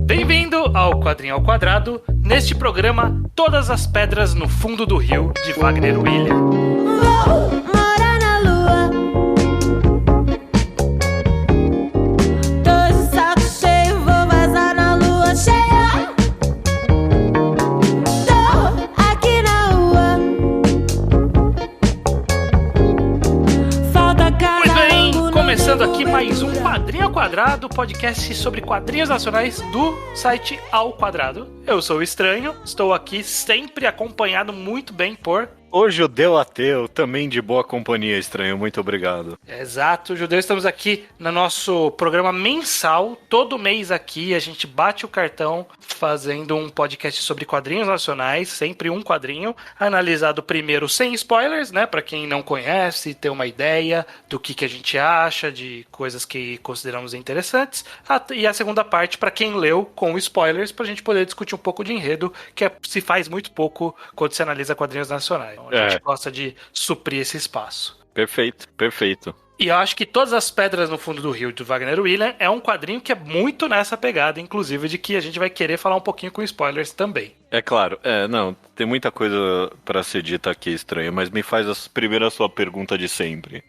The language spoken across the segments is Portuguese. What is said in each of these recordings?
Bem-vindo ao Quadrinho ao Quadrado. Neste programa, Todas as Pedras no Fundo do Rio, de Wagner William. Vou morar na lua. Tô de saco cheio, vou vazar na lua cheia. Tô aqui na rua. Falta cada Pois bem, ângulo começando no aqui mais um meio. Quadrinho ao Quadrado, podcast sobre quadrinhos nacionais do site Ao Quadrado. Eu sou o Estranho, estou aqui sempre acompanhado muito bem por... O Judeu Ateu, também de boa companhia, Estranho, muito obrigado. Exato, Judeu, estamos aqui no nosso programa mensal. Todo mês aqui a gente bate o cartão fazendo um podcast sobre quadrinhos nacionais, sempre um quadrinho, analisado primeiro sem spoilers, né, para quem não conhece, ter uma ideia do que a gente acha, de coisas que consideramos interessantes, e a segunda parte para quem leu com spoilers, pra gente poder discutir um pouco de enredo, que se faz muito pouco quando se analisa quadrinhos nacionais. Então, a gente gosta de suprir esse espaço. Perfeito, perfeito. E eu acho que Todas as Pedras no Fundo do Rio, de Wagner William, é um quadrinho que é muito nessa pegada, inclusive de que a gente vai querer falar um pouquinho com spoilers também. É claro, não, tem muita coisa pra ser dita aqui, Estranho, mas me faz primeiro a sua pergunta de sempre.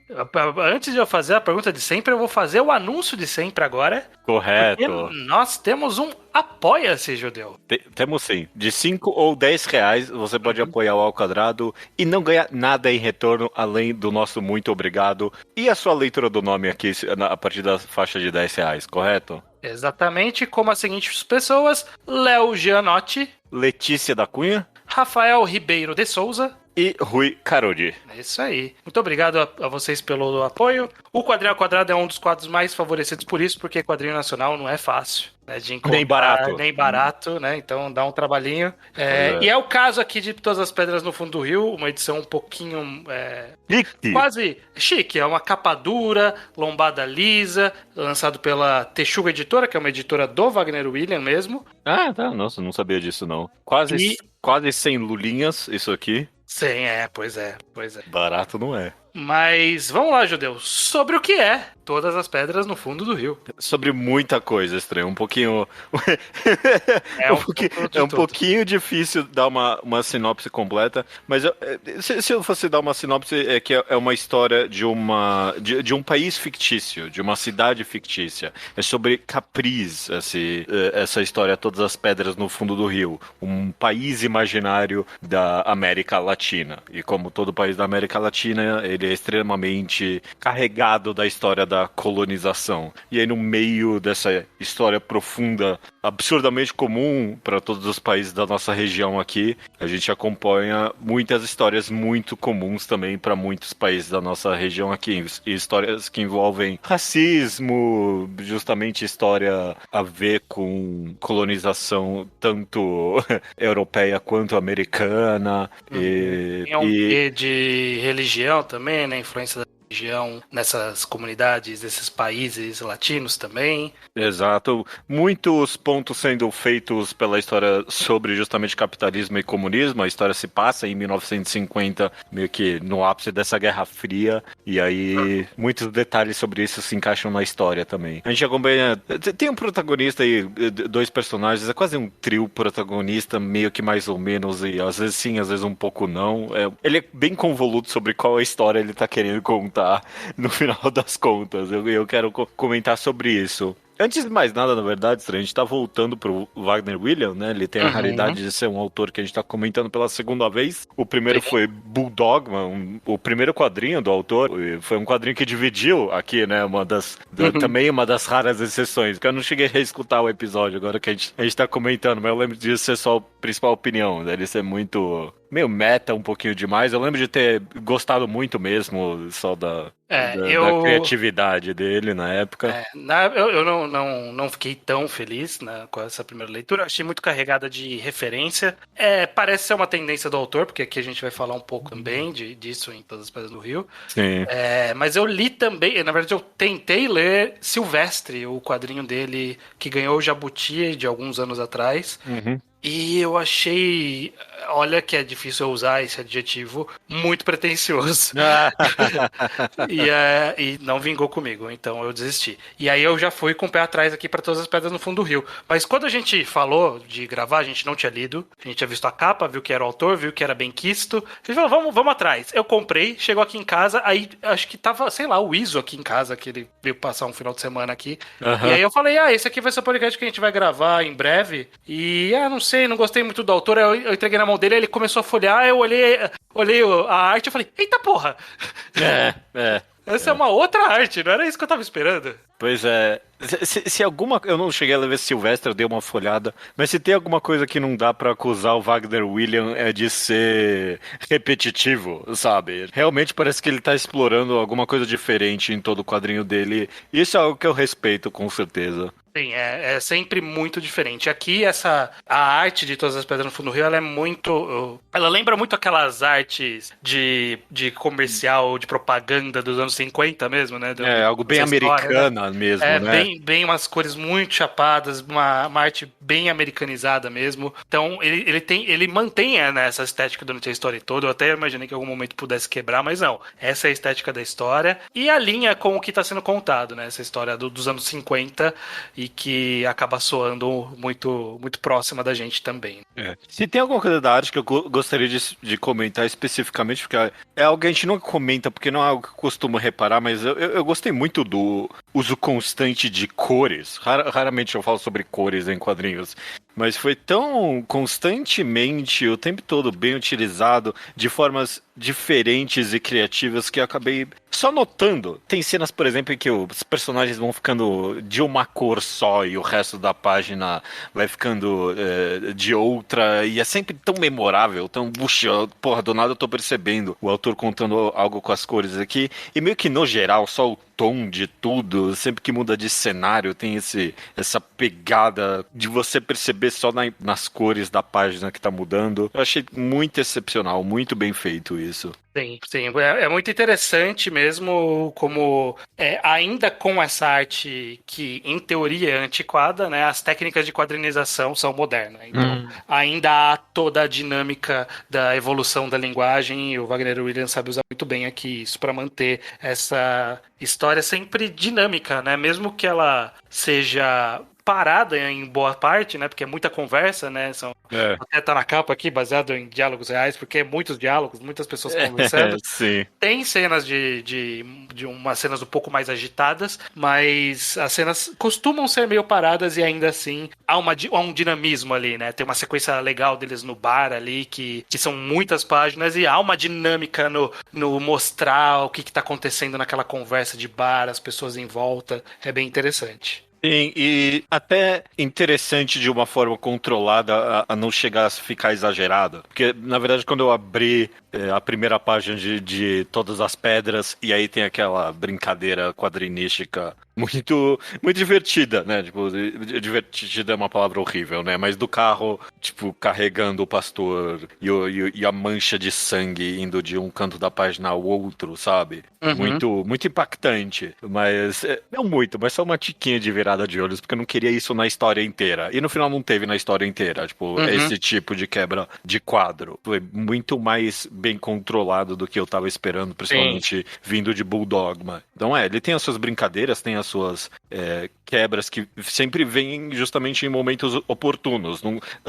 Antes de eu fazer a pergunta de sempre, eu vou fazer o anúncio de sempre agora. Correto. Nós temos um Apoia-se, Judeu. Temos sim. De 5 ou 10 reais você pode apoiar o Ao Quadrado e não ganhar nada em retorno, além do nosso muito obrigado e a sua leitura do nome aqui a partir da faixa de 10 reais, correto? Exatamente, como as seguintes pessoas: Léo Gianotti, Letícia da Cunha Rafael Ribeiro de Souza e Rui Carodi. É isso aí. Muito obrigado a vocês pelo apoio. O Quadrinho ao Quadrado é um dos quadros mais favorecidos por isso, porque quadrinho nacional não é fácil, né, de encontrar. Nem barato, né? Então dá um trabalhinho. E é o caso aqui de Todas as Pedras no Fundo do Rio, uma edição um pouquinho... quase chique. É uma capa dura, lombada lisa, lançado pela Texuga Editora, que é uma editora do Wagner William mesmo. Ah, tá. Nossa, não sabia disso, não. Quase 100 lulinhas, isso aqui. Sim, pois é. Barato não é. Mas vamos lá, Judeu. Sobre o que é Todas as Pedras no Fundo do Rio? Sobre muita coisa, Estranho. Um pouquinho... É um pouquinho difícil dar uma sinopse completa, mas se eu fosse dar uma sinopse, é que é uma história de um país fictício, de uma cidade fictícia. É sobre Capriz, essa história Todas as Pedras no Fundo do Rio. Um país imaginário da América Latina. E como todo país da América Latina, ele é extremamente carregado da história da colonização. E aí, no meio dessa história profunda, absurdamente comum para todos os países da nossa região aqui, a gente acompanha muitas histórias muito comuns também para muitos países da nossa região aqui. E histórias que envolvem racismo, justamente história a ver com colonização tanto europeia quanto americana. E de religião também, né? Influência da religião nessas comunidades, desses países latinos também. Exato. Muitos pontos sendo feitos pela história sobre justamente capitalismo e comunismo. A história se passa em 1950, meio que no ápice dessa Guerra Fria. E aí, muitos detalhes sobre isso se encaixam na história também. A gente acompanha... Tem um protagonista e dois personagens. É quase um trio protagonista, meio que mais ou menos. E às vezes sim, às vezes um pouco não. Ele é bem convoluto sobre qual a história ele tá querendo contar no final das contas. Eu quero comentar sobre isso. Antes de mais nada, na verdade, a gente tá voltando pro Wagner William, né? Ele tem a raridade de ser um autor que a gente tá comentando pela segunda vez. O primeiro foi Bulldog, o primeiro quadrinho do autor. Foi um quadrinho que dividiu aqui, né? Também uma das raras exceções. Porque eu não cheguei a escutar o episódio agora que a gente tá comentando, mas eu lembro de ser só a principal opinião, dele ser muito... meio meta um pouquinho demais. Eu lembro de ter gostado muito mesmo só da criatividade dele na época. Eu não fiquei tão feliz, né, com essa primeira leitura. Achei muito carregada de referência. Parece ser uma tendência do autor, porque aqui a gente vai falar um pouco também disso em Todas as Pedras do Rio. Sim. Mas eu li também, na verdade eu tentei ler Silvestre, o quadrinho dele que ganhou o Jabuti de alguns anos atrás. E eu achei, olha que é difícil eu usar esse adjetivo, muito pretensioso. E não vingou comigo, então eu desisti. E aí eu já fui com o pé atrás aqui pra Todas as Pedras no Fundo do Rio. Mas quando a gente falou de gravar, a gente não tinha lido, a gente tinha visto a capa, viu que era o autor, viu que era bem quisto. A gente falou, vamos atrás. Eu comprei, chegou aqui em casa, aí acho que tava, sei lá, o Iso aqui em casa, que ele veio passar um final de semana aqui. E aí eu falei, esse aqui vai ser o podcast que a gente vai gravar em breve. E, não sei, não gostei muito do autor. Eu entreguei na mão dele, ele começou a folhear, eu olhei a arte e falei, eita porra! Essa é uma outra arte, não era isso que eu tava esperando. Pois é. Se alguma... Eu não cheguei a ver Silvestre, eu dei uma folhada. Mas se tem alguma coisa que não dá pra acusar o Wagner William é de ser repetitivo, sabe? Realmente parece que ele tá explorando alguma coisa diferente em todo o quadrinho dele. Isso é algo que eu respeito, com certeza. Sim, é sempre muito diferente. Aqui, a arte de Todas as Pedras no Fundo do Rio, ela é muito... Ela lembra muito aquelas artes de comercial, de propaganda dos anos 50 mesmo, né? Algo bem americana, né? Mesmo, né? Bem umas cores muito chapadas, uma arte bem americanizada mesmo. Então, ele mantém essa estética durante a história toda. Eu até imaginei que em algum momento pudesse quebrar, mas não. Essa é a estética da história. E a linha com o que está sendo contado, né? Essa história dos anos 50 e que acaba soando muito, muito próxima da gente também. Se tem alguma coisa da arte que eu gostaria de comentar especificamente, porque é algo que a gente nunca comenta, porque não é algo que eu costumo reparar, mas eu gostei muito do uso constante de cores. Raramente eu falo sobre cores em quadrinhos, mas foi tão constantemente, o tempo todo, bem utilizado, de formas diferentes e criativas, que eu acabei só notando. Tem cenas, por exemplo, em que os personagens vão ficando de uma cor só e o resto da página vai ficando de outra, e é sempre tão memorável, tão... Puxa, porra, do nada eu tô percebendo o autor contando algo com as cores aqui, e meio que no geral, só o tom de tudo, sempre que muda de cenário, tem essa pegada de você perceber só nas cores da página que tá mudando. Eu achei muito excepcional, muito bem feito isso. Sim, é muito interessante mesmo como ainda com essa arte que em teoria é antiquada, né, as técnicas de quadrinização são modernas, então ainda há toda a dinâmica da evolução da linguagem, e o Wagner Williams sabe usar muito bem aqui isso para manter essa história sempre dinâmica, né, mesmo que ela seja parada em boa parte, né? Porque é muita conversa, né? Até tá na capa aqui, baseado em diálogos reais, porque é muitos diálogos, muitas pessoas conversando. Sim. Tem cenas de umas cenas um pouco mais agitadas, mas as cenas costumam ser meio paradas e ainda assim há um dinamismo ali, né? Tem uma sequência legal deles no bar ali, que são muitas páginas, e há uma dinâmica no mostrar o que tá acontecendo naquela conversa de bar, as pessoas em volta. É bem interessante. Sim, e até interessante de uma forma controlada a não chegar a ficar exagerado. Porque, na verdade, quando eu abri a primeira página de Todas as Pedras, e aí tem aquela brincadeira quadrinística muito, muito divertida, né? Tipo, divertida é uma palavra horrível, né? Mas do carro, tipo, carregando o pastor e a mancha de sangue indo de um canto da página ao outro, sabe? Muito, muito impactante. Mas, não muito, mas só uma tiquinha de virada de olhos, porque eu não queria isso na história inteira. E no final não teve na história inteira, tipo, esse tipo de quebra de quadro. Foi muito mais bem controlado do que eu tava esperando, principalmente vindo de Bulldogma. Então ele tem as suas brincadeiras, tem as suas quebras que sempre vêm justamente em momentos oportunos.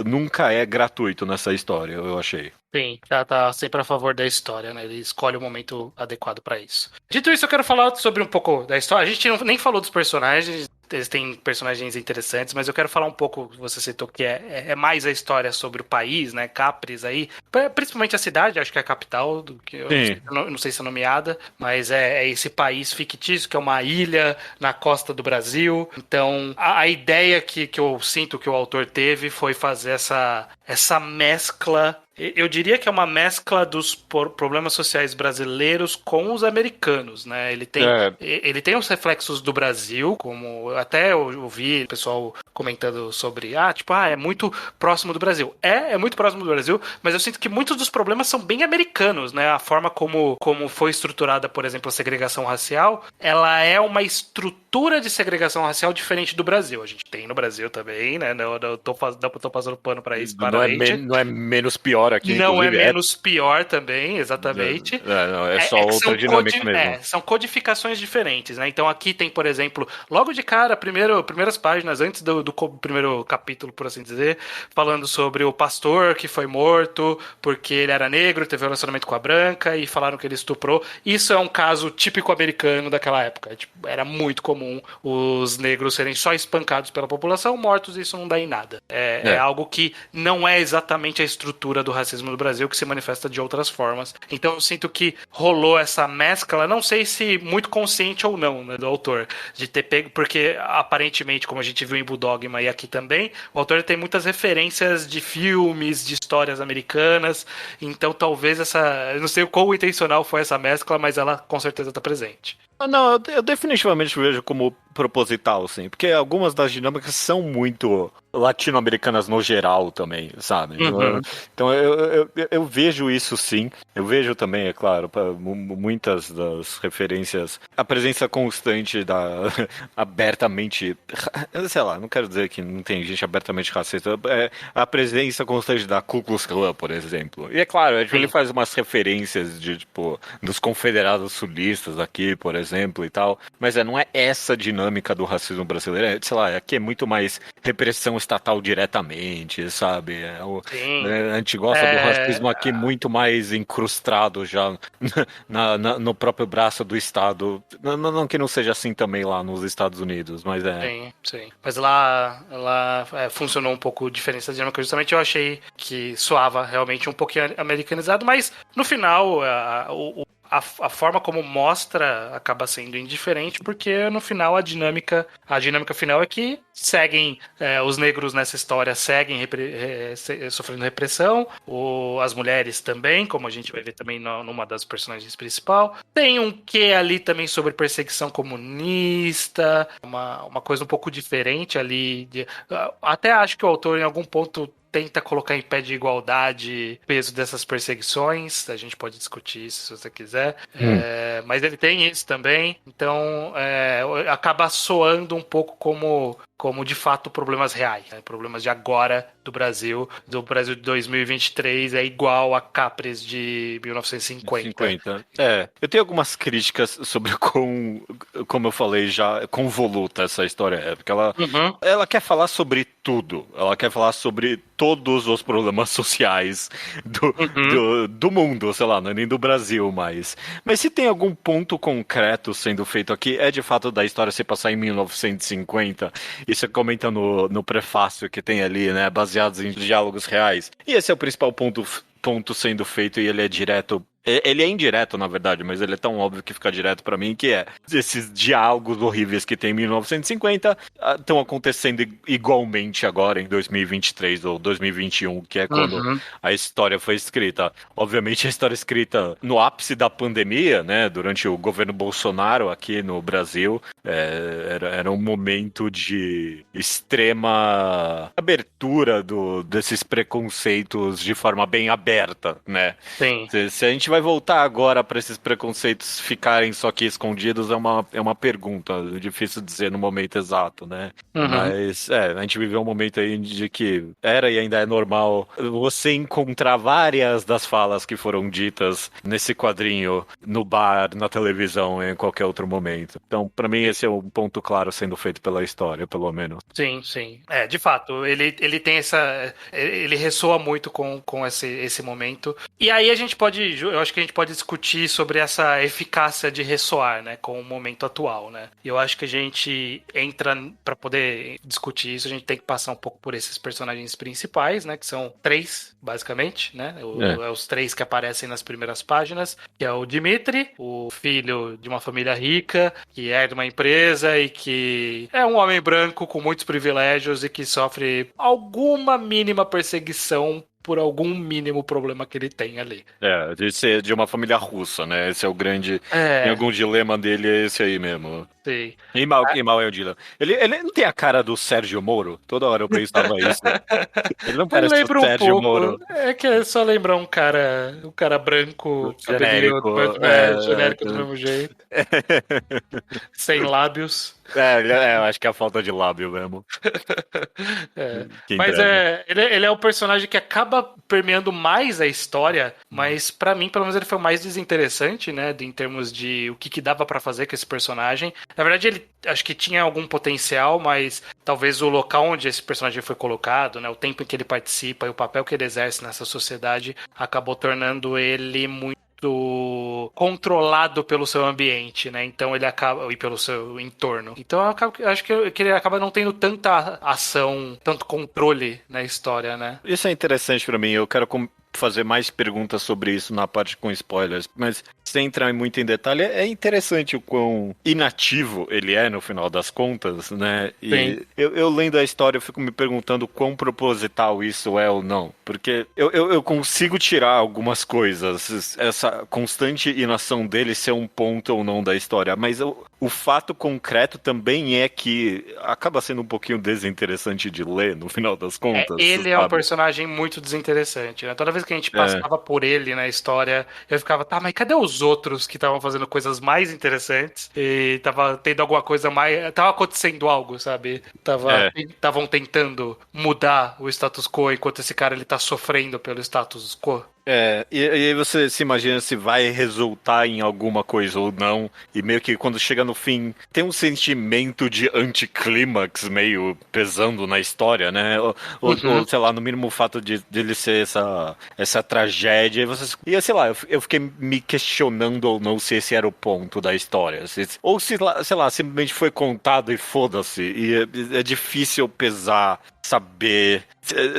Nunca é gratuito nessa história, eu achei. Sim, já tá sempre a favor da história, né? Ele escolhe o momento adequado pra isso. Dito isso, eu quero falar sobre um pouco da história. A gente nem falou dos personagens, eles têm personagens interessantes, mas eu quero falar um pouco, você citou que é mais a história sobre o país, né? Capri aí, principalmente a cidade, acho que é a capital, do que eu não sei se é nomeada, mas é esse país fictício, que é uma ilha na costa do Brasil. Então, a ideia que eu sinto que o autor teve foi fazer essa mescla eu diria que é uma mescla dos problemas sociais brasileiros com os americanos, né? Ele tem os reflexos do Brasil, como até eu ouvi o pessoal comentando sobre, é muito próximo do Brasil. É muito próximo do Brasil, mas eu sinto que muitos dos problemas são bem americanos, né? A forma como foi estruturada, por exemplo, a segregação racial, ela é uma estrutura de segregação racial diferente do Brasil. A gente tem no Brasil também, né? Não tô passando pano pra isso, não é menos pior aqui, não inclusive. É menos pior também, exatamente. Não, é só outra dinâmica mesmo. São codificações diferentes, né? Então aqui tem, por exemplo, logo de cara, primeiras páginas, antes do primeiro capítulo, por assim dizer, falando sobre o pastor que foi morto porque ele era negro, teve um relacionamento com a branca e falaram que ele estuprou. Isso é um caso típico americano daquela época. Tipo, era muito comum os negros serem só espancados pela população, mortos, e isso não dá em nada. É algo que não é exatamente a estrutura do racismo no Brasil, que se manifesta de outras formas. Então eu sinto que rolou essa mescla, não sei se muito consciente ou não, né, do autor, de ter pego, porque aparentemente, como a gente viu em Bulldogma e aqui também, o autor tem muitas referências de filmes, de histórias americanas, então talvez eu não sei o quão intencional foi essa mescla, mas ela com certeza está presente. Não, eu definitivamente vejo como proposital, sim, porque algumas das dinâmicas são muito latino-americanas no geral também, sabe? Uhum. Então eu vejo isso sim, eu vejo também, é claro, muitas das referências, a presença constante abertamente, sei lá, não quero dizer que não tem gente abertamente racista, a presença constante da Ku Klux Klan, por exemplo. E é claro, ele faz umas referências de, tipo, dos confederados sulistas aqui, por exemplo, e tal, mas não é essa dinâmica do racismo brasileiro, sei lá, aqui é muito mais repressão estatal diretamente, sabe? A gente gosta do racismo aqui muito mais incrustado já no próprio braço do Estado. Não que não seja assim também lá nos Estados Unidos, mas Sim. Mas lá funcionou um pouco diferente essa dinâmica. Justamente eu achei que soava realmente um pouquinho americanizado, mas no final a forma como mostra acaba sendo indiferente, porque no final a dinâmica final é que os negros nessa história seguem sofrendo repressão, as mulheres também, como a gente vai ver também numa das personagens principal. Tem um quê ali também sobre perseguição comunista, uma coisa um pouco diferente ali. Até acho que o autor em algum ponto tenta colocar em pé de igualdade o peso dessas perseguições. A gente pode discutir isso se você quiser. Mas ele tem isso também. Então, acaba soando um pouco como de fato problemas reais, né? Problemas de agora do Brasil de 2023 é igual a Capres de 1950. Eu tenho algumas críticas sobre como eu falei já, convoluta essa história é, porque ela quer falar sobre tudo, ela quer falar sobre todos os problemas sociais do mundo, sei lá, não é nem do Brasil mais. Mas se tem algum ponto concreto sendo feito aqui, é de fato da história se passar em 1950. Isso comenta no prefácio que tem ali, né? Baseados em diálogos reais. E esse é o principal ponto sendo feito, e ele é direto. Ele é indireto, na verdade, mas ele é tão óbvio que fica direto pra mim, que esses diálogos horríveis que tem em 1950 estão acontecendo igualmente agora em 2023 ou 2021, que é quando a história foi escrita. Obviamente a história é escrita no ápice da pandemia, né, durante o governo Bolsonaro aqui no Brasil. Era um momento de extrema abertura desses preconceitos de forma bem aberta, né? Sim. Se a gente vai voltar agora para esses preconceitos ficarem só aqui escondidos é uma pergunta, é difícil dizer no momento exato, né? Mas a gente viveu um momento aí de que era e ainda é normal você encontrar várias das falas que foram ditas nesse quadrinho no bar, na televisão, em qualquer outro momento. Então, para mim, esse é um ponto claro sendo feito pela história, pelo menos. Sim. De fato, ele tem ele ressoa muito com esse momento. E aí eu acho que a gente pode discutir sobre essa eficácia de ressoar, né, com o momento atual, né? E eu acho que a gente para poder discutir isso, a gente tem que passar um pouco por esses personagens principais, né, que são 3, basicamente, né? Os 3 que aparecem nas primeiras páginas, que é o Dimitri, o filho de uma família rica, que é de uma empresa e que é um homem branco com muitos privilégios e que sofre alguma mínima perseguição por algum mínimo problema que ele tem ali. De ser de uma família russa, né? Esse é o grande. Tem É, algum dilema dele, é esse aí mesmo. sei. Quem mal é o dilema? Ele não tem a cara do Sérgio Moro? Toda hora eu pensava isso. Ele não Eu parece o lembro um Sérgio pouco. Moro É que é só lembrar um cara branco, cabelinho genérico. genérico do mesmo jeito, sem lábios. Eu acho que é a falta de lábio mesmo. É. Que Mas entrega. ele é o personagem que acaba permeando mais a história, mas pra mim, pelo menos, ele foi o mais desinteressante, né? Em termos de o que dava pra fazer com esse personagem. Na verdade, ele acho que tinha algum potencial, mas talvez o local onde esse personagem foi colocado, né? O tempo em que ele participa e o papel que ele exerce nessa sociedade acabou tornando ele muito controlado pelo seu ambiente, né? Então ele acaba e pelo seu entorno. Então acho que ele acaba não tendo tanta ação, tanto controle na história, né? Isso é interessante pra mim. Eu quero fazer mais perguntas sobre isso na parte com spoilers, mas sem entrar muito em detalhe, é interessante o quão inativo ele é no final das contas, né? E Sim. eu lendo a história, eu fico me perguntando quão proposital isso é ou não, porque eu consigo tirar algumas coisas, essa constante inação dele ser um ponto ou não da história, mas o fato concreto também é que acaba sendo um pouquinho desinteressante de ler no final das contas. Ele é um sabe? personagem muito desinteressante, né? Toda vez que a gente passava por ele na história, eu ficava, tá, mas cadê os outros que estavam fazendo coisas mais interessantes? E tava tendo alguma coisa mais. Tava acontecendo algo, sabe? Estavam tentando mudar o status quo enquanto esse cara ele tá sofrendo pelo status quo. E aí você se imagina se vai resultar em alguma coisa ou não, e meio que quando chega no fim, tem um sentimento de anticlímax meio pesando na história, né? Ou, sei lá, no mínimo o fato de ele ser essa tragédia, e sei lá, eu fiquei me questionando ou não se esse era o ponto da história, ou se, sei lá, simplesmente foi contado e foda-se, e é difícil pesar, saber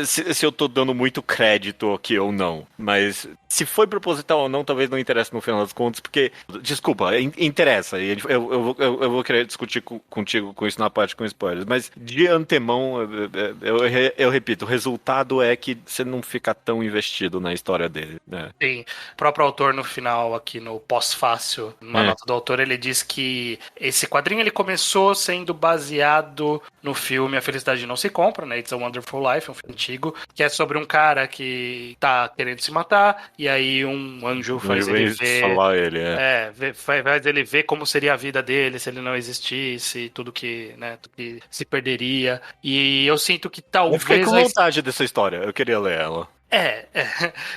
se eu tô dando muito crédito aqui ou não. Mas se foi proposital ou não, talvez não interesse no final das contas, porque, desculpa, interessa. E eu vou querer discutir contigo com isso na parte com spoilers. Mas de antemão, eu repito, o resultado é que você não fica tão investido na história dele. Né? Sim, o próprio autor no final, aqui no pós-fácil, numa nota do autor, ele diz que esse quadrinho ele começou sendo baseado no filme A Felicidade Não Se Compra, né? It's a Wonderful Life, um filme antigo, que é sobre um cara que tá querendo se matar, e aí um anjo faz ele ver... Falar ele, faz ele ver como seria a vida dele se ele não existisse, tudo que se perderia. E eu sinto que talvez... Eu fiquei com vontade dessa história, eu queria ler ela.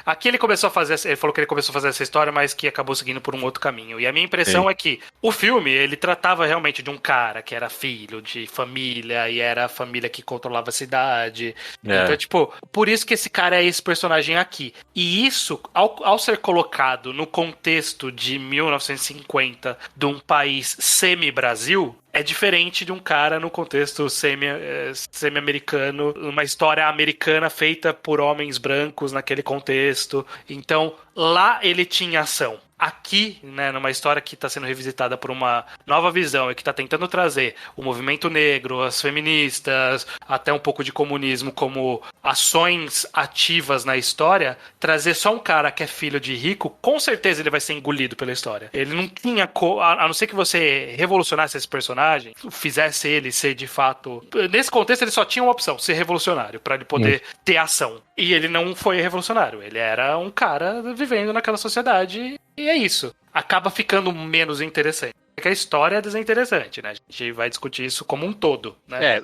Aqui ele começou a fazer, ele falou que ele começou a fazer essa história, mas que acabou seguindo por um outro caminho. E a minha impressão é que o filme, ele tratava realmente de um cara que era filho de família, e era a família que controlava a cidade. Então, tipo, por isso que esse cara é esse personagem aqui. E isso, ao ser colocado no contexto de 1950, de um país semi-Brasil, é diferente de um cara no contexto semi-americano, uma história americana feita por homens brancos naquele contexto. Então, lá ele tinha ação. Aqui, né, numa história que está sendo revisitada por uma nova visão e que está tentando trazer o movimento negro, as feministas, até um pouco de comunismo como ações ativas na história, trazer só um cara que é filho de rico, com certeza ele vai ser engolido pela história. Ele não tinha... A não ser que você revolucionasse esse personagem, fizesse ele ser de fato... Nesse contexto ele só tinha uma opção, ser revolucionário, para ele poder ter ação. E ele não foi revolucionário, ele era um cara vivendo naquela sociedade e é isso. Acaba ficando menos interessante. Porque a história é desinteressante, né? A gente vai discutir isso como um todo, né?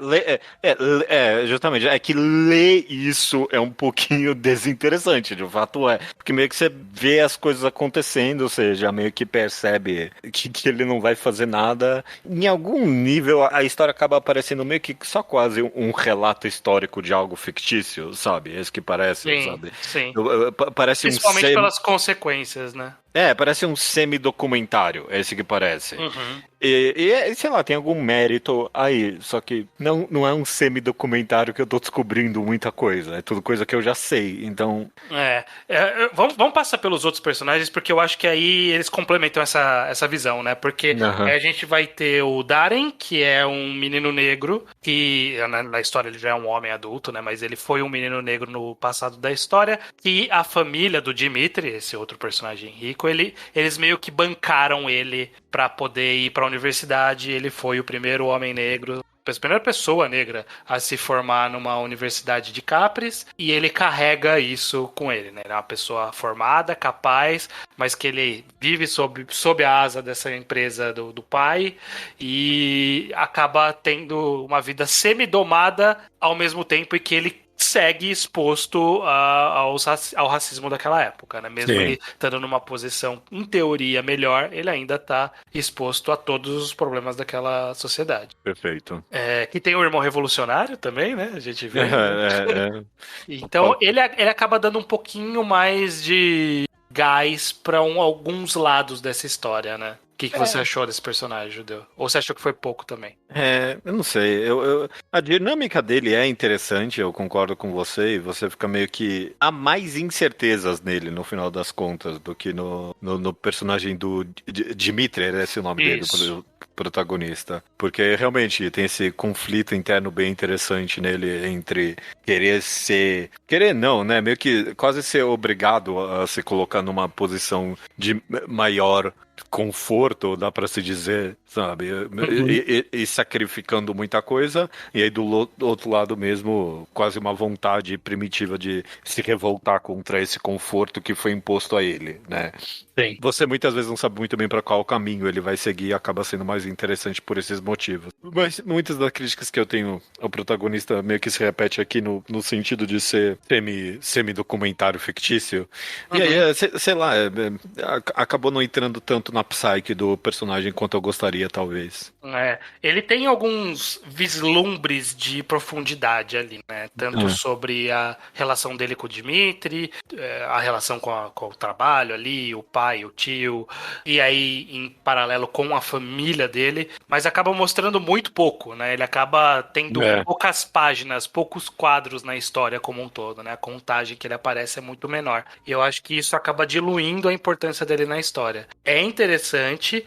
Justamente. É que ler isso é um pouquinho desinteressante, de fato é. Porque meio que você vê as coisas acontecendo, ou seja, meio que percebe que ele não vai fazer nada. Em algum nível, a história acaba aparecendo meio que só quase um relato histórico de algo fictício, sabe? Esse que parece, sabe? Sim. Parece principalmente pelas consequências, né? Parece um semi-documentário, esse que parece. Sei lá, tem algum mérito aí, só que não é um semi-documentário que eu tô descobrindo muita coisa, é tudo coisa que eu já sei, então... Vamos passar pelos outros personagens, porque eu acho que aí eles complementam essa visão, né? Porque a gente vai ter o Darren, que é um menino negro, que na história ele já é um homem adulto, né? Mas ele foi um menino negro no passado da história, e a família do Dimitri, esse outro personagem rico, eles meio que bancaram ele pra poder ir pra universidade. Ele foi o primeiro homem negro, a primeira pessoa negra a se formar numa universidade de Capris, e ele carrega isso com ele, né? Ele é uma pessoa formada, capaz, mas que ele vive sob a asa dessa empresa do pai e acaba tendo uma vida semi-domada ao mesmo tempo em que ele segue exposto ao racismo daquela época, né? Mesmo ele estando numa posição, em teoria, melhor, ele ainda está exposto a todos os problemas daquela sociedade. Perfeito. Que tem o irmão revolucionário também, né? A gente vê. Então, ele acaba dando um pouquinho mais de gás para alguns lados dessa história, né? O que você achou desse personagem, Judeu? Ou você achou que foi pouco também? Eu não sei. A dinâmica dele é interessante, eu concordo com você, e você fica meio que... Há mais incertezas nele, no final das contas, do que no personagem do Dimitri, era esse o nome dele, o protagonista. Porque realmente tem esse conflito interno bem interessante nele entre querer ser... Querer não, né? Meio que quase ser obrigado a se colocar numa posição de maior conforto, dá pra se dizer, sabe? E sacrificando muita coisa, e aí do outro lado mesmo, quase uma vontade primitiva de se revoltar contra esse conforto que foi imposto a ele, né? Sim. Você muitas vezes não sabe muito bem para qual caminho ele vai seguir e acaba sendo mais interessante por esses motivos. Mas muitas das críticas que eu tenho ao protagonista meio que se repete aqui no sentido de ser semi-documentário fictício. E aí, sei lá, acabou não entrando tanto na psyche do personagem quanto eu gostaria, talvez. Ele tem alguns vislumbres de profundidade ali, né? Tanto sobre a relação dele com o Dimitri, a relação com o trabalho ali, o pai, o tio, e aí em paralelo com a família dele, mas acaba mostrando muito pouco, né? Ele acaba tendo poucas páginas, poucos quadros na história como um todo, né? A contagem que ele aparece é muito menor. E eu acho que isso acaba diluindo a importância dele na história. É interessante,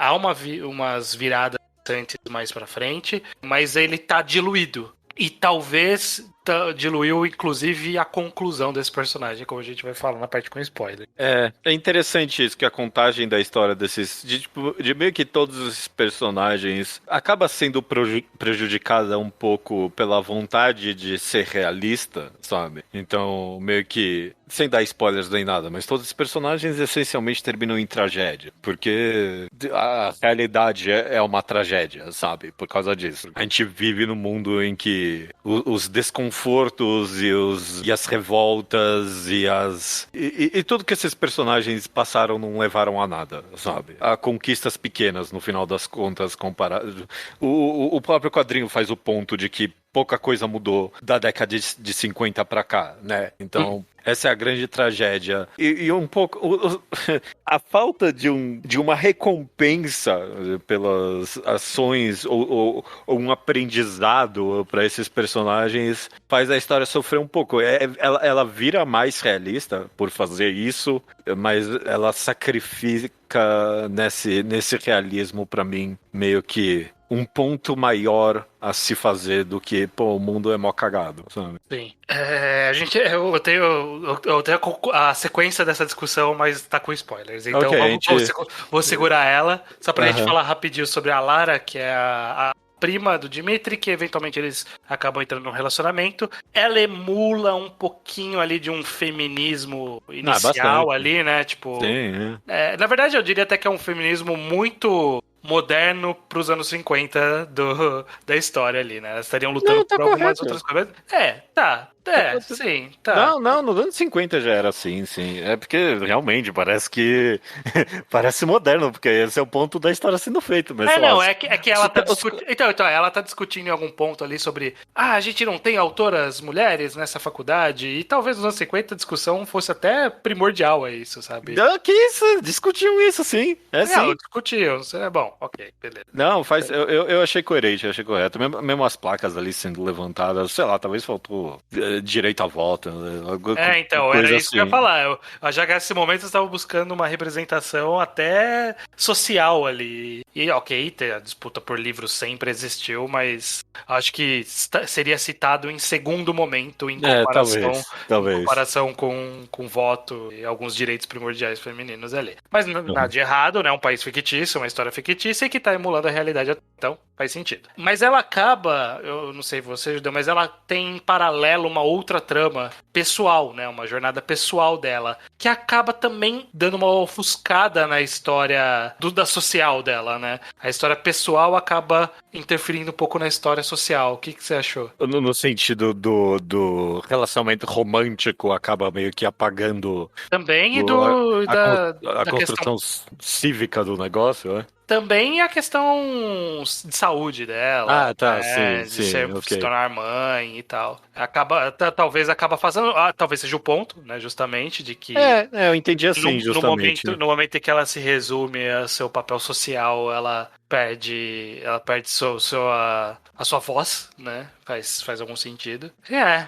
há umas viradas interessantes mais pra frente, mas ele tá diluído. E talvez diluiu, inclusive, a conclusão desse personagem, como a gente vai falar na parte com spoiler. É interessante isso, que a contagem da história de meio que todos esses personagens acaba sendo prejudicada um pouco pela vontade de ser realista, sabe? Então, meio que, sem dar spoilers nem nada, mas todos os personagens essencialmente terminam em tragédia, porque a realidade é uma tragédia, sabe? Por causa disso. A gente vive num mundo em que os desconfortos e as revoltas e tudo que esses personagens passaram não levaram a nada, sabe? A conquistas pequenas, no final das contas, comparado. O próprio quadrinho faz o ponto de que pouca coisa mudou da década de 50 pra cá, né? Então, essa é a grande tragédia. E um pouco... a falta de uma recompensa pelas ações ou um aprendizado para esses personagens faz a história sofrer um pouco. Ela vira mais realista por fazer isso, mas ela sacrifica nesse realismo, pra mim, meio que um ponto maior a se fazer do que, o mundo é mó cagado, sabe? Sim. Eu tenho a sequência dessa discussão, mas tá com spoilers. Então vou segurar ela, só pra gente falar rapidinho sobre a Lara, que é a prima do Dimitri, que eventualmente eles acabam entrando num relacionamento. Ela emula um pouquinho ali de um feminismo inicial ali, né? Tipo, sim, na verdade, eu diria até que é um feminismo muito moderno pros anos 50 da história ali, né? Elas estariam lutando por algumas outras coisas. Sim, tá. Não, nos anos 50 já era assim, sim. É porque realmente parece que. Parece moderno, porque esse é o ponto da história sendo feito, mas sei lá, Não, é que ela tá discutindo. Então, ela tá discutindo em algum ponto ali sobre. A gente não tem autoras mulheres nessa faculdade. E talvez nos anos 50 a discussão fosse até primordial a isso, sabe? Que isso? Discutiam isso, sim. Sim. Discutiam. Bom, ok, beleza. Não, faz. Eu achei coerente, eu achei correto. Mesmo as placas ali sendo levantadas, sei lá, talvez faltou direito à volta. Então, coisa era isso que eu ia assim. falar. Já que nesse momento eu estava buscando uma representação até social ali. E ok, a disputa por livros sempre existiu, mas acho que seria citado em segundo momento em Talvez. comparação com voto e alguns direitos primordiais femininos ali. Mas nada de errado, né? Um país fictício, uma história fictícia e que tá emulando a realidade, então faz sentido. Mas ela acaba, eu não sei você, Judeu, mas ela tem em paralelo uma outra trama pessoal, né? Uma jornada pessoal dela, que acaba também dando uma ofuscada na história da social dela, né? A história pessoal acaba interferindo um pouco na história social. O que você achou? No sentido do relacionamento romântico acaba meio que apagando Também a construção cívica do negócio, né? Também a questão de saúde dela. Tá, né? sim, Se tornar mãe e tal. Talvez acaba fazendo. Talvez seja o ponto, né? Justamente, de que. Eu entendi assim, justamente. No momento em que ela se resume a seu papel social, ela perde a sua voz, né? Faz algum sentido.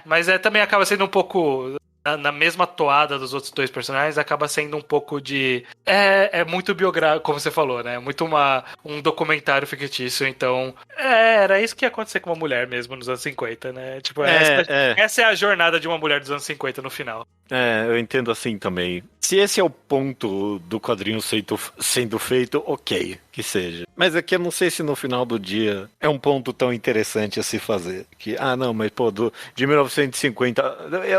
Mas também acaba sendo um pouco. Na mesma toada dos outros dois personagens, acaba sendo um pouco de... É muito biográfico, como você falou, né? Muito um documentário fictício, então... Era isso que ia acontecer com uma mulher mesmo nos anos 50, né? Tipo, essa é a jornada de uma mulher dos anos 50 no final. Eu entendo assim também. Se esse é o ponto do quadrinho sendo feito, ok, que seja. Mas aqui eu não sei se no final do dia é um ponto tão interessante a se fazer. Que, não, mas pô, de 1950,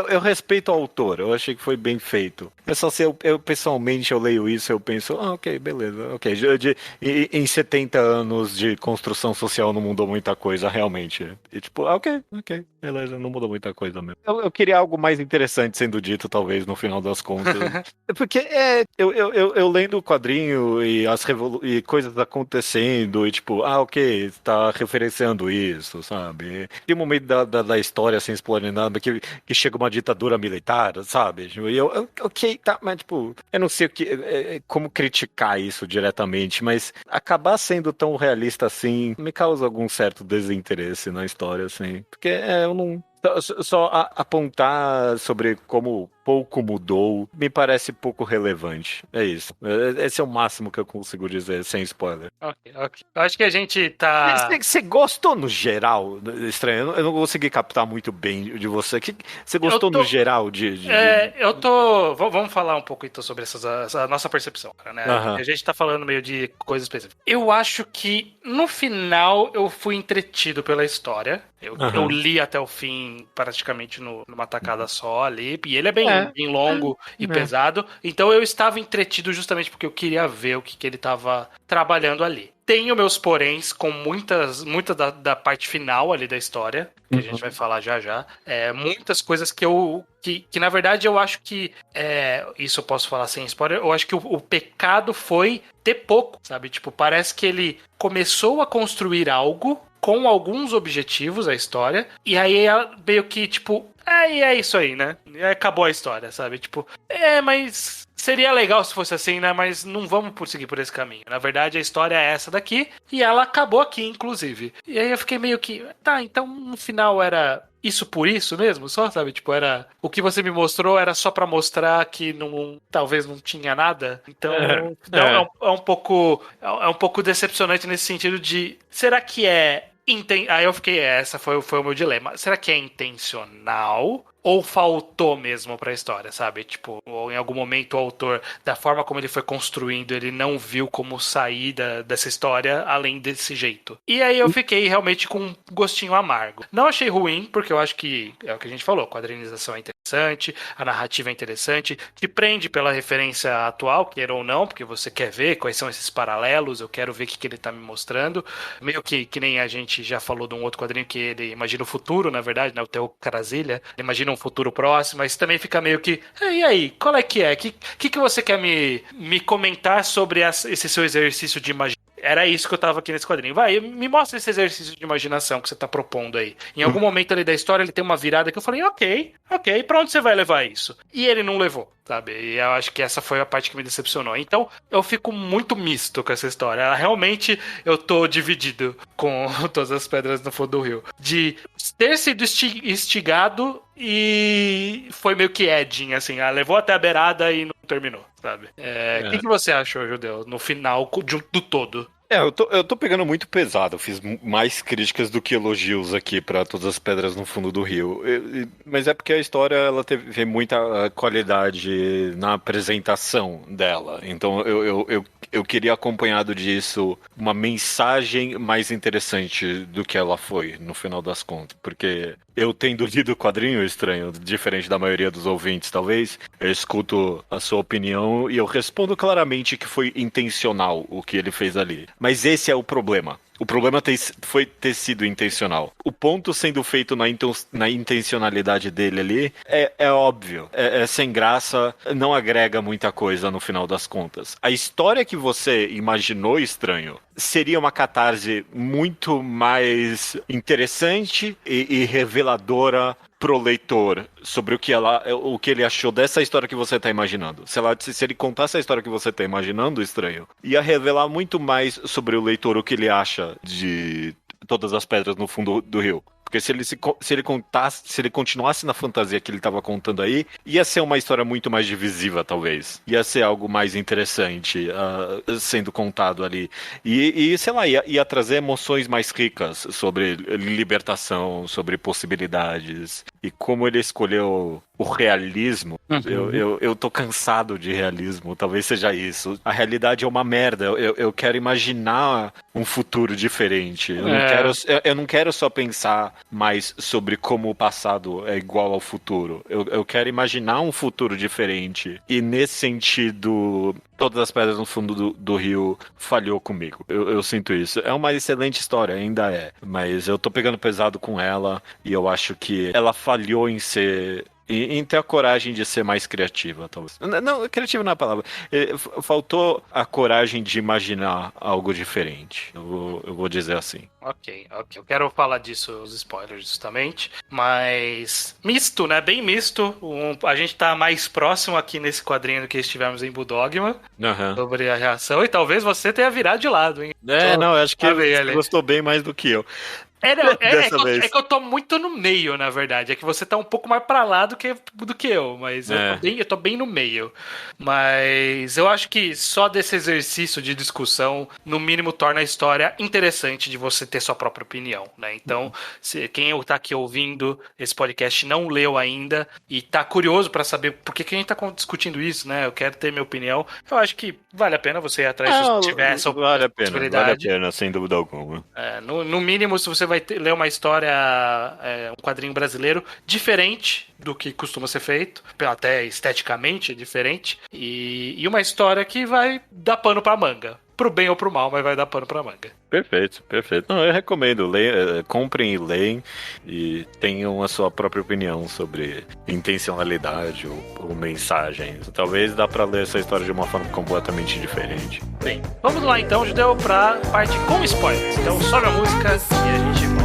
eu respeito o autor, eu achei que foi bem feito. É só se eu pessoalmente eu leio isso, eu penso, ok, beleza, ok. Em 70 anos de construção social não mudou muita coisa, realmente. E tipo, ok, beleza, não mudou muita coisa mesmo. Eu queria algo mais interessante sendo dito, talvez, no final das contas. Porque eu lendo o quadrinho e e coisas acontecendo, e tipo, ok, está referenciando isso, sabe? Tem um momento da história sem explorar nada, que chega uma ditadura militar, sabe? E ok, tá, mas tipo, eu não sei como criticar isso diretamente, mas acabar sendo tão realista assim me causa algum certo desinteresse na história, assim. Porque eu não. Só apontar sobre como pouco mudou me parece pouco relevante. É isso. Esse é o máximo que eu consigo dizer, sem spoiler. Ok. Eu acho que a gente tá... Você gostou no geral? Estranho, eu não consegui captar muito bem de você. Você gostou no geral Eu tô... Vamos falar um pouco então sobre essa nossa percepção, né? A gente tá falando meio de coisas específicas. Eu acho que no final eu fui entretido pela história. Eu li até o fim praticamente numa tacada só ali. E ele é bem longo e pesado. Então eu estava entretido justamente porque eu queria ver o que ele estava trabalhando ali. Tenho meus poréns com muita da parte final ali da história, que a gente vai falar já. Muitas coisas que na verdade eu acho que isso eu posso falar sem spoiler. Eu acho que o pecado foi ter pouco, sabe? Tipo, parece que ele começou a construir algo com alguns objetivos, a história, e aí meio que, tipo, é isso aí, né? E aí acabou a história, sabe? Tipo, mas seria legal se fosse assim, né? Mas não vamos seguir por esse caminho. Na verdade, a história é essa daqui, e ela acabou aqui, inclusive. E aí eu fiquei meio que, então no final era isso por isso mesmo, só, sabe? Tipo, o que você me mostrou era só pra mostrar que talvez não tinha nada. Então, é um pouco decepcionante nesse sentido de, será que aí eu fiquei, essa foi o meu dilema. Será que é intencional ou faltou mesmo pra história, sabe? Tipo, ou em algum momento o autor, da forma como ele foi construindo, ele não viu como sair dessa história além desse jeito. E aí eu fiquei realmente com um gostinho amargo. Não achei ruim, porque eu acho que é o que a gente falou, a quadrinização é interessante, a narrativa é interessante, te prende pela referência atual, queira ou não, porque você quer ver quais são esses paralelos, eu quero ver o que ele tá me mostrando. Meio que nem a gente já falou de um outro quadrinho que ele imagina o futuro, na verdade, né? O Theo Carasilha, ele imagina num futuro próximo, mas também fica meio que, e aí, qual é que é? Que você quer me comentar sobre esse seu exercício de imaginação? Era isso que eu tava aqui nesse quadrinho. Vai, me mostra esse exercício de imaginação que você tá propondo aí. Em algum momento ali da história ele tem uma virada que eu falei, ok, pra onde você vai levar isso? E ele não levou, sabe? E eu acho que essa foi a parte que me decepcionou. Então, eu fico muito misto com essa história. Realmente, eu tô dividido com todas as pedras no fundo do rio. De ter sido instigado e foi meio que edging, assim. Levou até a beirada e não terminou, sabe? O que você achou, Judeu, no final do todo? Eu tô pegando muito pesado. Eu fiz mais críticas do que elogios aqui pra todas as pedras no fundo do rio. Mas é porque a história ela teve muita qualidade na apresentação dela. Então eu queria acompanhado disso uma mensagem mais interessante do que ela foi, no final das contas. Porque eu tendo lido o quadrinho estranho, diferente da maioria dos ouvintes, talvez, eu escuto a sua opinião e eu respondo claramente que foi intencional o que ele fez ali. Mas esse é o problema. O problema foi ter sido intencional. O ponto sendo feito na intencionalidade dele ali é óbvio. É sem graça, não agrega muita coisa no final das contas. A história que você imaginou, estranho, seria uma catarse muito mais interessante e reveladora pro leitor sobre o que ele achou dessa história que você tá imaginando. Se ele contasse a história que você tá imaginando, estranho, ia revelar muito mais sobre o leitor o que ele acha de todas as pedras no fundo do rio. Porque se ele continuasse na fantasia que ele estava contando aí, ia ser uma história muito mais divisiva, talvez. Ia ser algo mais interessante sendo contado ali. E sei lá, ia trazer emoções mais ricas sobre libertação, sobre possibilidades. E como ele escolheu o realismo, eu tô cansado de realismo, talvez seja isso. A realidade é uma merda, eu quero imaginar um futuro diferente. Eu não quero só pensar mais sobre como o passado é igual ao futuro. Eu quero imaginar um futuro diferente. E nesse sentido, todas as pedras no fundo do rio falhou comigo. Eu sinto isso. É uma excelente história, ainda é. Mas eu tô pegando pesado com ela e eu acho que ela falhou em ter a coragem de ser mais criativa, talvez. Não, criativa não é a palavra. Faltou a coragem de imaginar algo diferente. Eu vou dizer assim. Ok. Eu quero falar disso, os spoilers, justamente. Mas misto, né? Bem misto. A gente tá mais próximo aqui nesse quadrinho do que estivemos em Bulldogma. Sobre a reação. E talvez você tenha virado de lado, hein? Acho que você gostou bem mais do que eu. É que eu tô muito no meio, na verdade. É que você tá um pouco mais pra lá do que eu, mas eu tô bem no meio. Mas eu acho que só desse exercício de discussão, no mínimo, torna a história interessante de você ter sua própria opinião, né? Então, quem tá aqui ouvindo esse podcast não leu ainda e tá curioso pra saber por que a gente tá discutindo isso, né? Eu quero ter minha opinião. Eu acho que vale a pena você ir atrás se tiver essa possibilidade. Vale a pena, sem dúvida alguma. No mínimo, se você vai ler uma história, um quadrinho brasileiro diferente do que costuma ser feito, até esteticamente diferente, e uma história que vai dar pano pra manga. Pro bem ou pro mal, mas vai dar pano pra manga. Perfeito. Não, eu recomendo, comprem e leem e tenham a sua própria opinião sobre intencionalidade ou mensagens. Talvez dá pra ler essa história de uma forma completamente diferente. Bem, vamos lá então, Judeu, pra parte com spoilers. Então sobe a música e a gente volta.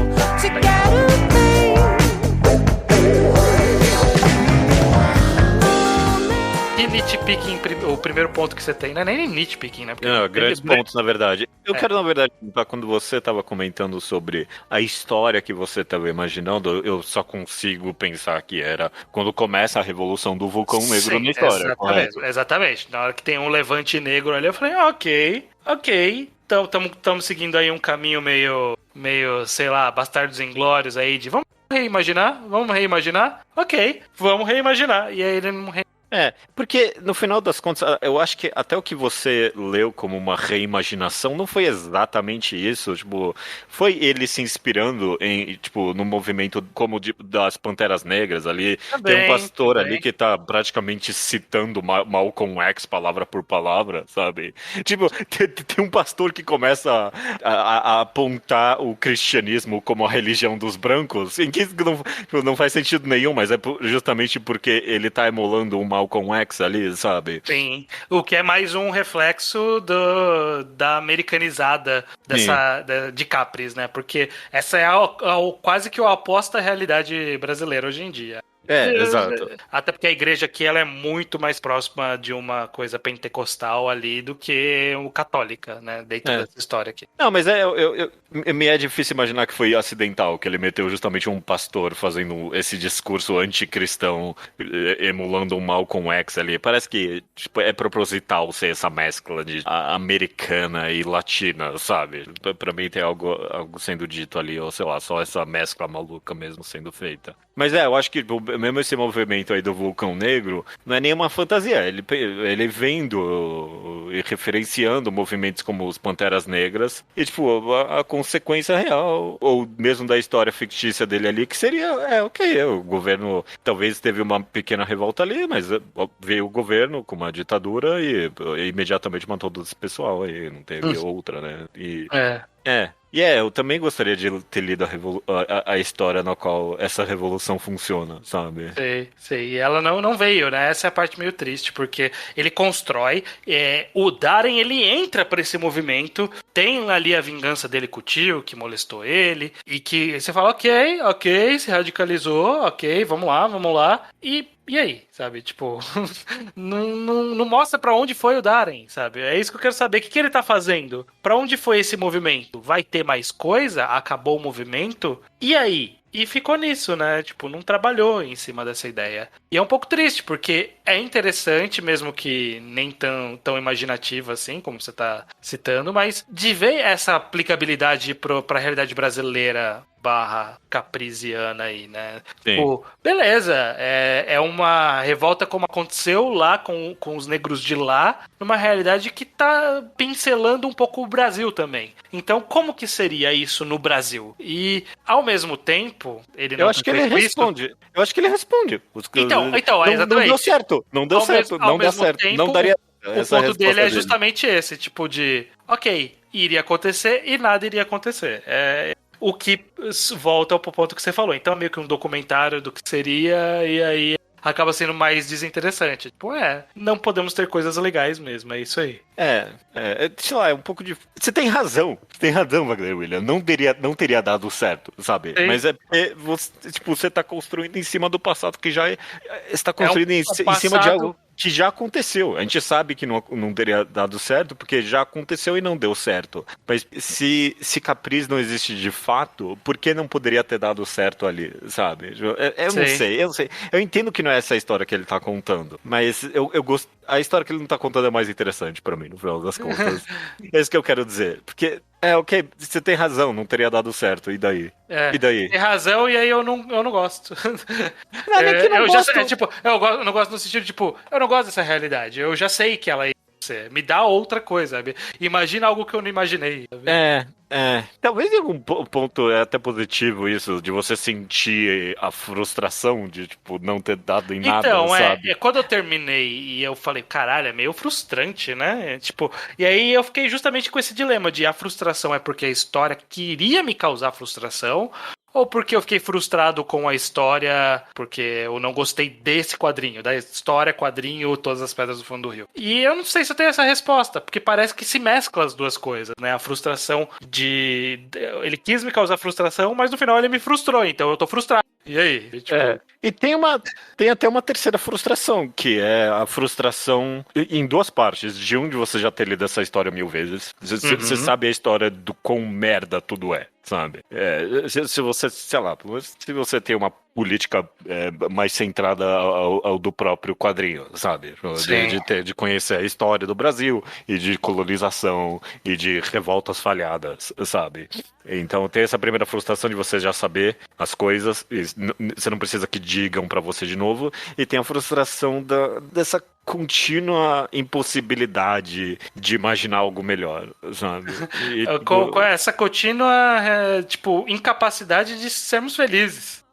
E nitpicking, o primeiro ponto que você tem, não é nem nitpicking, né? Não, grandes pontos, na verdade. Eu quero, na verdade, perguntar, quando você estava comentando sobre a história que você estava imaginando, eu só consigo pensar que era quando começa a revolução do vulcão negro na história. Exatamente. Na hora que tem um levante negro ali, eu falei, ok. Então, estamos seguindo aí um caminho meio, sei lá, Bastardos Inglórios aí de vamos reimaginar? Ok, vamos reimaginar. E aí ele não Porque no final das contas, eu acho que até o que você leu como uma reimaginação não foi exatamente isso, tipo, foi ele se inspirando em, tipo, no movimento como das Panteras Negras ali, tem um pastor ali que tá praticamente citando Malcolm X palavra por palavra, sabe? Tipo, tem um pastor que começa a apontar o cristianismo como a religião dos brancos, em que não faz sentido nenhum, mas é justamente porque ele tá emulando um Malcolm X ali, sabe? Sim. O que é mais um reflexo da americanizada de Capris, né? Porque essa é quase que a oposta à realidade brasileira hoje em dia. Exato. Até porque a igreja aqui ela é muito mais próxima de uma coisa pentecostal ali do que o católica, né? Dentro dessa história aqui. Não, mas me é difícil imaginar que foi acidental, que ele meteu justamente um pastor fazendo esse discurso anticristão, emulando um Malcolm X ali. Parece que tipo, é proposital ser essa mescla de americana e latina, sabe? Pra mim tem algo sendo dito ali, ou sei lá, só essa mescla maluca mesmo sendo feita. Mas eu acho que mesmo esse movimento aí do Vulcão Negro não é nenhuma fantasia. Ele vendo e referenciando movimentos como os Panteras Negras e, tipo, a consequência real, ou mesmo da história fictícia dele ali, que seria, o governo talvez teve uma pequena revolta ali, mas veio o governo com uma ditadura e imediatamente matou todo esse pessoal aí, não teve outra, né? Eu também gostaria de ter lido a história na qual essa revolução funciona, sabe? Sei. E ela não veio, né? Essa é a parte meio triste, porque ele constrói, o Darren, ele entra pra esse movimento, tem ali a vingança dele com o tio, que molestou ele, e que você fala, ok, se radicalizou, ok, vamos lá, e aí, sabe? Tipo, não mostra pra onde foi o Darren, sabe? É isso que eu quero saber. O que ele tá fazendo? Pra onde foi esse movimento? Vai ter mais coisa? Acabou o movimento? E aí? E ficou nisso, né? Tipo, não trabalhou em cima dessa ideia. E é um pouco triste, porque é interessante, mesmo que nem tão imaginativo assim, como você tá citando, mas de ver essa aplicabilidade pra realidade brasileira / caprisiana aí, né? Sim. Pô, beleza, é uma revolta como aconteceu lá com os negros de lá, numa realidade que tá pincelando um pouco o Brasil também. Então, como que seria isso no Brasil? E, ao mesmo tempo, ele não Eu acho que ele responde. Eu acho que ele responde. Então, exatamente. Não deu certo. Não deu certo. Não deu certo. Tempo, não daria o ponto dele é justamente esse, tipo de, ok, iria acontecer e nada iria acontecer. O que volta ao ponto que você falou. Então é meio que um documentário do que seria, e aí acaba sendo mais desinteressante. Tipo, não podemos ter coisas legais mesmo, é isso aí. Sei lá, é um pouco de... Você tem razão, Wagner William. Não teria dado certo, sabe? Sim. Mas você tá construindo em cima do passado que já está construindo em cima de algo que já aconteceu. A gente sabe que não teria dado certo, porque já aconteceu e não deu certo. Mas se Capriz não existe de fato, por que não poderia ter dado certo ali, sabe? Eu não sei. Eu entendo que não é essa a história que ele tá contando, mas eu gosto. A história que ele não tá contando é mais interessante pra mim, no final das contas. É isso que eu quero dizer. Porque, ok, você tem razão, não teria dado certo, e daí? E daí? Tem razão, e aí eu não gosto. Não é que não gosto. Eu não gosto no sentido, tipo, eu não gosto dessa realidade. Eu já sei que ela ia ser. Me dá outra coisa, sabe? Imagina algo que eu não imaginei. Sabe? Talvez em algum ponto é até positivo isso, de você sentir a frustração de, tipo, não ter dado em nada, sabe? Quando eu terminei e eu falei, caralho, é meio frustrante, né? Tipo, e aí eu fiquei justamente com esse dilema de a frustração é porque a história queria me causar frustração, ou porque eu fiquei frustrado com a história, porque eu não gostei desse quadrinho, da história, quadrinho, Todas as Pedras do Fundo do Rio. E eu não sei se eu tenho essa resposta, porque parece que se mescla as duas coisas, né? A frustração ele quis me causar frustração, mas no final ele me frustrou, então eu tô frustrado. E aí? E tem até uma terceira frustração, que é a frustração em duas partes. De você já ter lido essa história 1000 vezes. Você sabe a história do quão merda tudo é. sabe? Se você, sei lá, se você tem uma política mais centrada ao do próprio quadrinho, sabe? Sim. De conhecer a história do Brasil e de colonização e de revoltas falhadas, sabe? Então tem essa primeira frustração de você já saber as coisas, e você não precisa que digam pra você de novo, e tem a frustração dessa contínua impossibilidade de imaginar algo melhor, sabe? Com essa contínua, tipo, incapacidade de sermos felizes.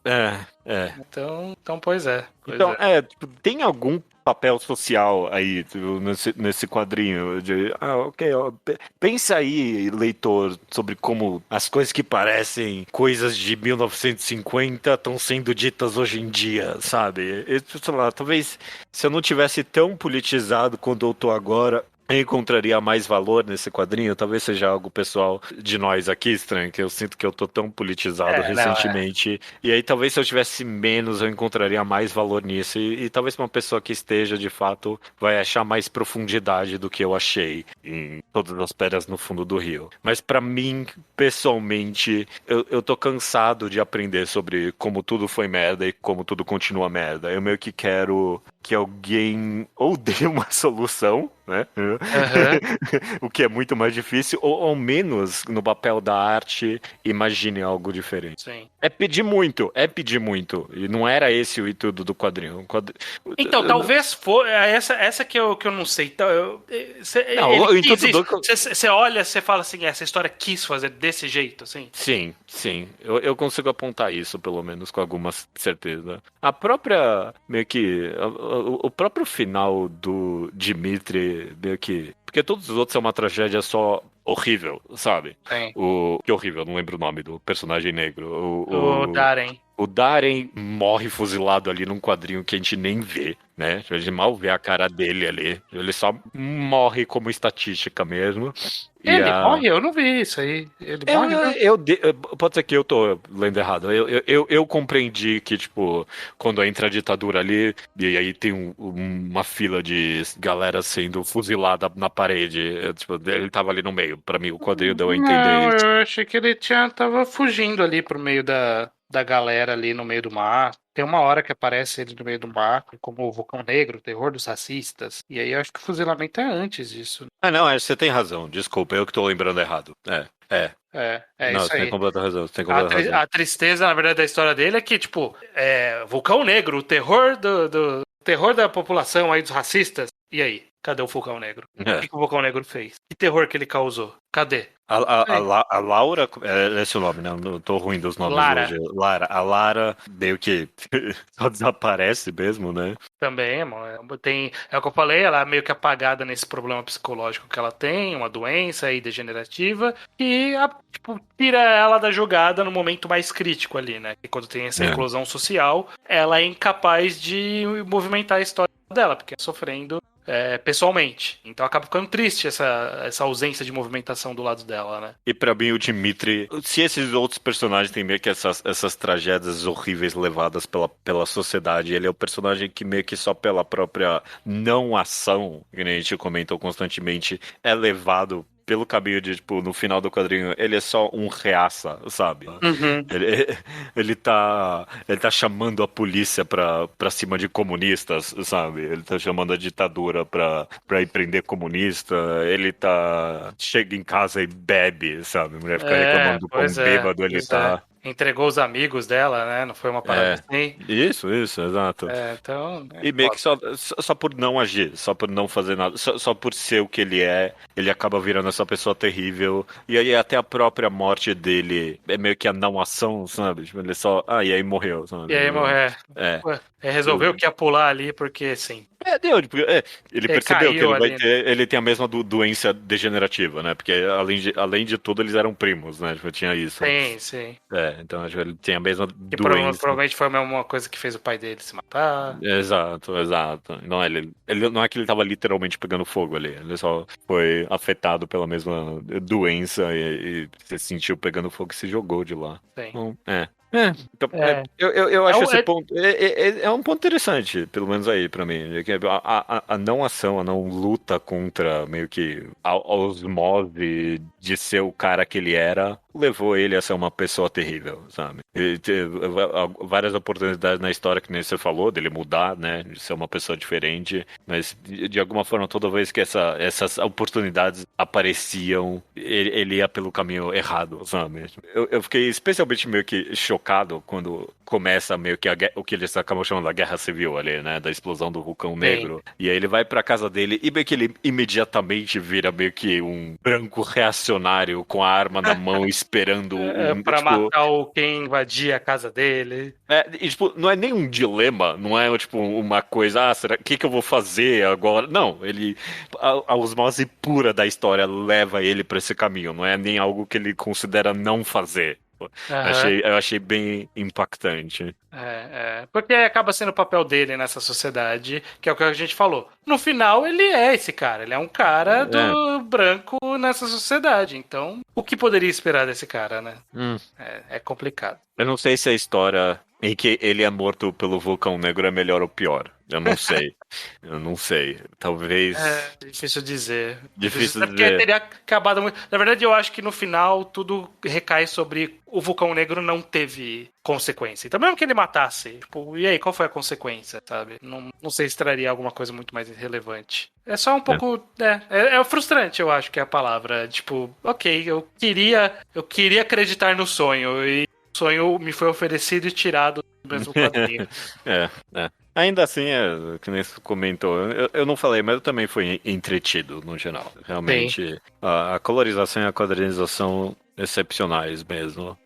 Então, pois é. Então, tipo, tem algum papel social aí tipo, nesse quadrinho de, ok, ó, pensa aí, leitor, sobre como as coisas que parecem coisas de 1950 estão sendo ditas hoje em dia, sabe? Sei lá, talvez se eu não tivesse tão politizado quanto eu tô agora, eu encontraria mais valor nesse quadrinho. Talvez seja algo pessoal de nós aqui, estranho, que eu sinto que eu tô tão politizado recentemente. E aí talvez se eu tivesse menos, eu encontraria mais valor nisso. E talvez uma pessoa que esteja, de fato, vai achar mais profundidade do que eu achei em Todas as Pedras no Fundo do Rio. Mas pra mim, pessoalmente, eu tô cansado de aprender sobre como tudo foi merda e como tudo continua merda. Eu meio que quero que alguém ou dê uma solução, né? O que é muito mais difícil, ou ao menos no papel da arte, imagine algo diferente. Sim. É pedir muito. E não era esse o intuito do quadrinho. Então, talvez for essa que eu não sei. Então, o intuito você olha, você fala assim, essa história quis fazer desse jeito, assim? Sim. Eu consigo apontar isso, pelo menos, com alguma certeza. A própria, meio que, o próprio final do Dimitri, meio que... Porque todos os outros são uma tragédia só horrível, sabe? Sim. Que horrível, não lembro o nome do personagem negro. O Darren. O Darren morre fuzilado ali num quadrinho que a gente nem vê, né? A gente mal vê a cara dele ali. Ele só morre como estatística mesmo. Ele morre? Eu não vi isso aí. Ele morre? Pode ser que eu tô lendo errado. Eu compreendi que, tipo, quando entra a ditadura ali, e aí tem uma fila de galera sendo fuzilada na parede. Tipo, ele tava ali no meio. Pra mim, o quadrinho deu a entender Não, isso. eu achei que ele tava fugindo ali pro meio da galera ali no meio do mar. Tem uma hora que aparece ele no meio do mar, como o Vulcão Negro, o terror dos racistas. E aí eu acho que o fuzilamento é antes disso. Não, você tem razão. Desculpa, eu que tô lembrando errado. É Não, isso você tem aí. completa razão. Você tem completa razão. A tristeza, na verdade, da história dele é que, tipo, Vulcão Negro, o terror terror da população aí dos racistas. E aí? Cadê o Vulcão Negro? O que o Vulcão Negro fez? Que terror que ele causou? Cadê? A Laura, é esse o nome, né? Eu tô ruim dos nomes Lara. hoje. A Lara meio que só desaparece mesmo, né? Também, mano. É o que eu falei, ela é meio que apagada nesse problema psicológico que ela tem, uma doença aí degenerativa, e tipo, tira ela da jogada no momento mais crítico ali, né? E quando tem essa inclusão social, ela é incapaz de movimentar a história dela, porque é sofrendo pessoalmente. Então acaba ficando triste essa ausência de movimentação do lado dela, né? E pra mim o Dimitri, se esses outros personagens têm meio que essas tragédias horríveis levadas pela sociedade, ele é o personagem que meio que só pela própria não ação, que a gente comentou constantemente, é levado pelo caminho de, tipo, no final do quadrinho, ele é só um reaça, sabe? Uhum. Ele tá chamando a polícia pra cima de comunistas, sabe? Ele tá chamando a ditadura pra ir prender comunista, chega em casa e bebe, sabe? A mulher fica reclamando do quão bêbado ele tá. Entregou os amigos dela, né? Não foi uma parada assim? Isso, exato. Então... E meio que só por não agir, só por não fazer nada, só por ser o que ele é, ele acaba virando essa pessoa terrível. E aí até a própria morte dele é meio que a não ação, sabe? Tipo, ele só... e aí morreu, sabe? E aí morreu. Resolveu que ia pular ali porque sim. Ele percebeu que ele vai ali, ter. Ele tem a mesma doença degenerativa, né? Porque além de tudo, eles eram primos, né? Tipo, tinha isso. Sim. Então acho que ele tem a mesma E doença. provavelmente foi a mesma coisa que fez o pai dele se matar. Exato. Não, ele não é que ele tava literalmente pegando fogo ali. Ele só foi afetado pela mesma doença e se sentiu pegando fogo e se jogou de lá. Sim. Então, eu acho esse ponto. É um ponto interessante, pelo menos aí, pra mim. A não ação, a não luta contra meio que a osmose de ser o cara que ele era, levou ele a ser uma pessoa terrível, sabe? Ele teve várias oportunidades na história, que nem você falou, dele mudar, né? De ser uma pessoa diferente, mas de alguma forma, toda vez que essas oportunidades apareciam, ele ia pelo caminho errado, sabe? Eu fiquei especialmente meio que chocado quando começa meio que o que eles acabam chamando da guerra civil ali, né? Da explosão do vulcão negro. E aí ele vai pra casa dele e meio que ele imediatamente vira meio que um branco reacionário com a arma na mão esperando pra tipo, matar quem invadia a casa dele. e, tipo, não é nem um dilema, não é tipo uma coisa, será que eu vou fazer agora? Não, ele, a osmose pura da história leva ele pra esse caminho, não é nem algo que ele considera não fazer. Eu achei bem impactante. Porque acaba sendo o papel dele nessa sociedade, que é o que a gente falou. No final, ele é esse cara. Ele é um cara do branco nessa sociedade. Então, o que poderia esperar desse cara, né? É complicado. Eu não sei se a história em que ele é morto pelo vulcão negro é melhor ou pior. Eu não sei. Eu não sei. Talvez... É difícil dizer. Difícil porque dizer. teria acabado muito... Na verdade, eu acho que no final tudo recai sobre o vulcão negro não teve consequência. Então, mesmo que ele matasse, tipo, e aí, qual foi a consequência, sabe? Não sei se traria alguma coisa muito mais relevante. É só um pouco... É frustrante, eu acho que é a palavra. Tipo, ok, eu queria acreditar no sonho, e o sonho me foi oferecido e tirado do mesmo quadrinho. Ainda assim, que nem você comentou, eu não falei, mas eu também fui entretido, no geral. Realmente, a colorização e a quadrinização excepcionais mesmo.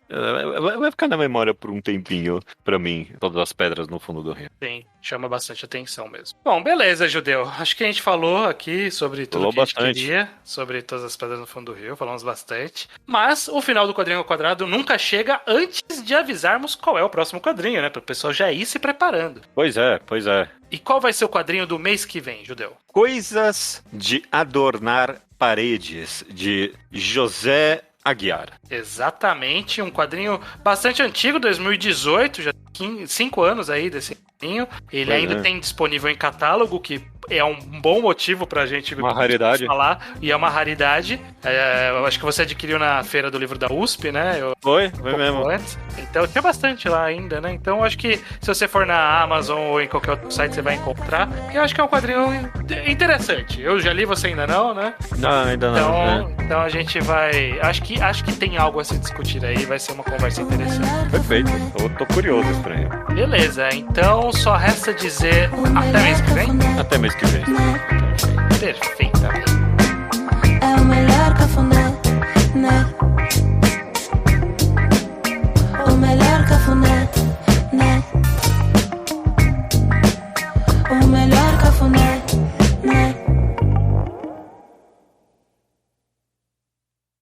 Vai ficar na memória por um tempinho, pra mim, todas as pedras no fundo do rio. Sim, chama bastante atenção mesmo. Bom, beleza, Judeu. Acho que a gente falou aqui sobre tudo que a gente queria, sobre todas as pedras no fundo do rio, falamos bastante. Mas o final do Quadrinho ao Quadrado nunca chega antes de avisarmos qual é o próximo quadrinho, né? Para o pessoal já ir se preparando. Pois é. E qual vai ser o quadrinho do mês que vem, Judeu? Coisas de Adornar Paredes, de José Aguiar. Exatamente, um quadrinho bastante antigo, 2018, já tem 5 anos aí desse quadrinho. Ele ainda tem disponível em catálogo, que é um bom motivo pra gente falar, e é uma raridade. Eu acho que você adquiriu na Feira do Livro da USP, né? Foi mesmo. Antes. Então tinha bastante lá ainda, né? Então eu acho que se você for na Amazon ou em qualquer outro site, você vai encontrar. Eu acho que é um quadrinho interessante. Eu já li, você ainda não, né? Não, ainda não. Então a gente vai... Acho que tem algo a se discutir aí, vai ser uma conversa interessante. Perfeito, eu tô curioso, estranho. Beleza, então só resta dizer até mês que vem? Até mês que vem. Perfeitamente. É o melhor cafuné.